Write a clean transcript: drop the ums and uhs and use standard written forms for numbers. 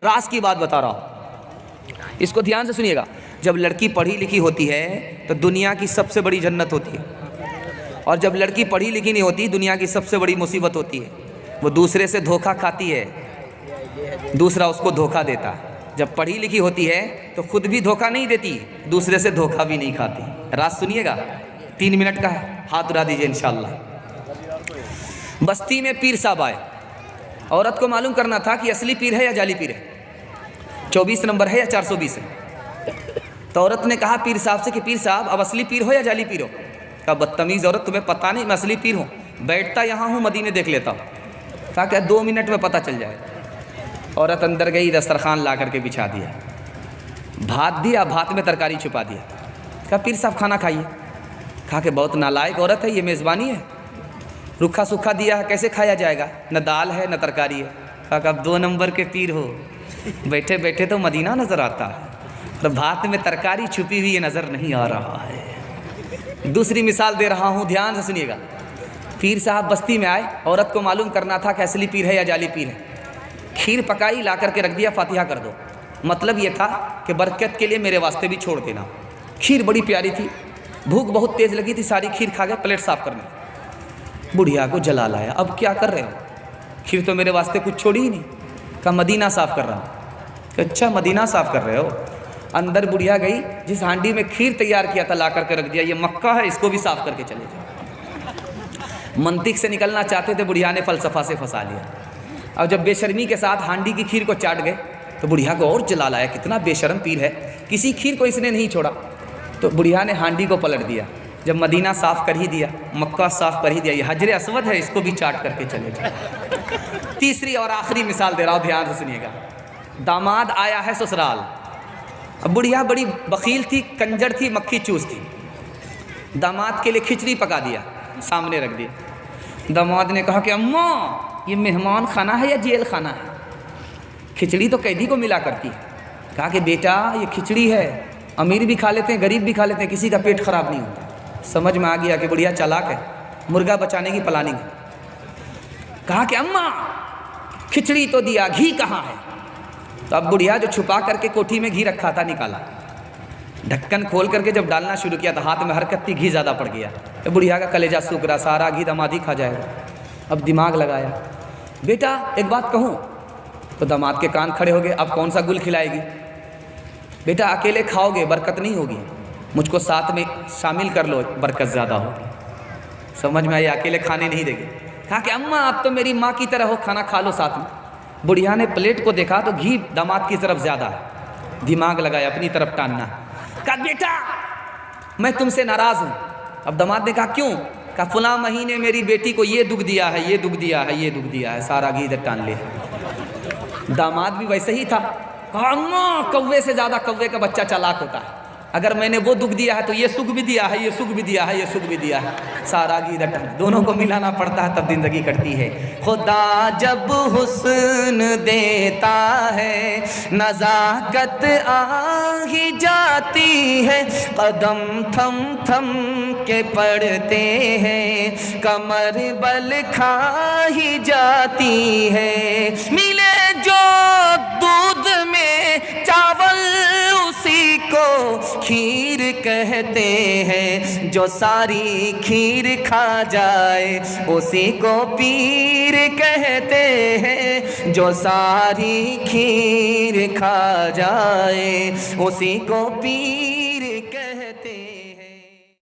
राज की बात बता रहा हूँ, इसको ध्यान से सुनिएगा। जब लड़की पढ़ी लिखी होती है तो दुनिया की सबसे बड़ी जन्नत होती है, और जब लड़की पढ़ी लिखी नहीं होती दुनिया की सबसे बड़ी मुसीबत होती है। वो दूसरे से धोखा खाती है, दूसरा उसको धोखा देता है। जब पढ़ी लिखी होती है तो खुद भी धोखा नहीं देती, दूसरे से धोखा भी नहीं खाती। राज सुनिएगा, 3 मिनट का है, हाथ उड़ा दीजिए इंशाल्लाह। बस्ती में पीर साहब आए, औरत को मालूम करना था कि असली पीर है या जाली पीर है, 24 नंबर है या 420 है। तो औरत ने कहा पीर साहब से कि पीर साहब अब असली पीर हो या जाली पीर हो। कहा बदतमीज़ औरत, तुम्हें पता नहीं मैं असली पीर हूँ, बैठता यहाँ हूँ, मदीने देख लेता हूँ। कहा क्या 2 मिनट में पता चल जाए। औरत अंदर गई, दस्तरखान ला करके बिछा दिया, भात दिया, भात में तरकारी छुपा दिया। कहा पीर साहब खाना खाइए। कहा कि बहुत नालायक औरत है, ये मेज़बानी है, रूखा सूखा दिया है, कैसे खाया जाएगा, न दाल है न तरकारी है। कहा कि अब 2 नंबर के पीर हो, बैठे बैठे तो मदीना नज़र आता है, तो भात में तरकारी छुपी हुई नज़र नहीं आ रहा है। दूसरी मिसाल दे रहा हूँ, ध्यान से सुनिएगा। पीर साहब बस्ती में आए, औरत को मालूम करना था कि असली पीर है या जाली पीर है। खीर पकाई, ला करके रख दिया, फातिहा कर दो। मतलब ये था कि बरकत के लिए मेरे वास्ते भी छोड़ देना। खीर बड़ी प्यारी थी, भूख बहुत तेज़ लगी थी, सारी खीर खा गए, प्लेट साफ़ करना। बुढ़िया को जला लाया, अब क्या कर रहे हो, खीर तो मेरे वास्ते कुछ छोड़ी ही नहीं। कहा मदीना साफ़ कर रहा हूँ। अच्छा मदीना साफ़ कर रहे हो। अंदर बुढ़िया गई, जिस हांडी में खीर तैयार किया था ला करके रख दिया, ये मक्का है, इसको भी साफ़ करके चले जाओ। मंतिक से निकलना चाहते थे, बुढ़िया ने फ़लसफ़ा से फंसा लिया। और जब बेशर्मी के साथ हांडी की खीर को चाट गए तो बुढ़िया को और जला लाया, कितना बेशर्म पीर है, किसी खीर को इसने नहीं छोड़ा। तो बुढ़िया ने हांडी को पलट दिया। जब मदीना साफ़ कर ही दिया, मक्का साफ़ कर ही दिया, ये हजरे अस्वद है, इसको भी चाट करके चले जाए। तीसरी और आखिरी मिसाल दे रहा हूँ, ध्यान से सुनिएगा। दामाद आया है ससुराल, अब बुढ़िया बड़ी बकील थी, कंजर थी, मक्खी चूस थी। दामाद के लिए खिचड़ी पका दिया, सामने रख दिया। दामाद ने कहा कि अम्मा ये मेहमान खाना है या जेल खाना है, खिचड़ी तो कैदी को मिला करती है। कहा कि बेटा ये खिचड़ी है, अमीर भी खा लेते हैं, गरीब भी खा लेते हैं, किसी का पेट खराब नहीं होता। समझ में आ गया कि बुढ़िया चालाक है, मुर्गा बचाने की प्लानिंग है। कहा कि अम्मा खिचड़ी तो दिया, घी कहाँ है। तो अब बुढ़िया जो छुपा करके कोठी में घी रखा था निकाला, ढक्कन खोल करके जब डालना शुरू किया तो हाथ में हरकत थी, घी ज़्यादा पड़ गया। तो बुढ़िया का कलेजा सूख रहा, सारा घी दामाद ही खा जाएगा। अब दिमाग लगाया, बेटा एक बात कहूँ। तो दामाद के कान खड़े हो गए, अब कौन सा गुल खिलाएगी। बेटा अकेले खाओगे बरकत नहीं होगी, मुझको साथ में शामिल कर लो, बरकत ज़्यादा होगी। समझ में आया, अकेले खाने नहीं देगी। कहा कि अम्मा आप तो मेरी माँ की तरह हो, खाना खा लो साथ में। बुढ़िया ने प्लेट को देखा तो घी दामाद की तरफ ज़्यादा है, दिमाग लगाया अपनी तरफ टानना। कहा बेटा मैं तुमसे नाराज़ हूँ। अब दामाद ने कहा क्यों। कहा फलां महीने मेरी बेटी को ये दुख दिया है, ये दुख दिया है, ये दुख दिया है, सारा घी इधर टान ले। दामाद भी वैसे ही था। कहा अम्मा कौवे से ज़्यादा कौवे का बच्चा चालाक होता है, अगर मैंने वो दुख दिया है तो ये सुख भी दिया है, ये सुख भी दिया है, ये सुख भी दिया है, सारा घी इधर टान। दोनों को मिलाना पड़ता है तब जिंदगी कटती है। खुदा जब हुस्न देता है नज़ाकत आ ही जाती है, कदम थम थम के पड़ते हैं, कमर बल खा ही जाती है। मिले जो दूध में चावल उसी को खीर कहते हैं, जो सारी खीर खा जाए उसी को पीर कहते हैं, जो सारी खीर खा जाए उसी को पीर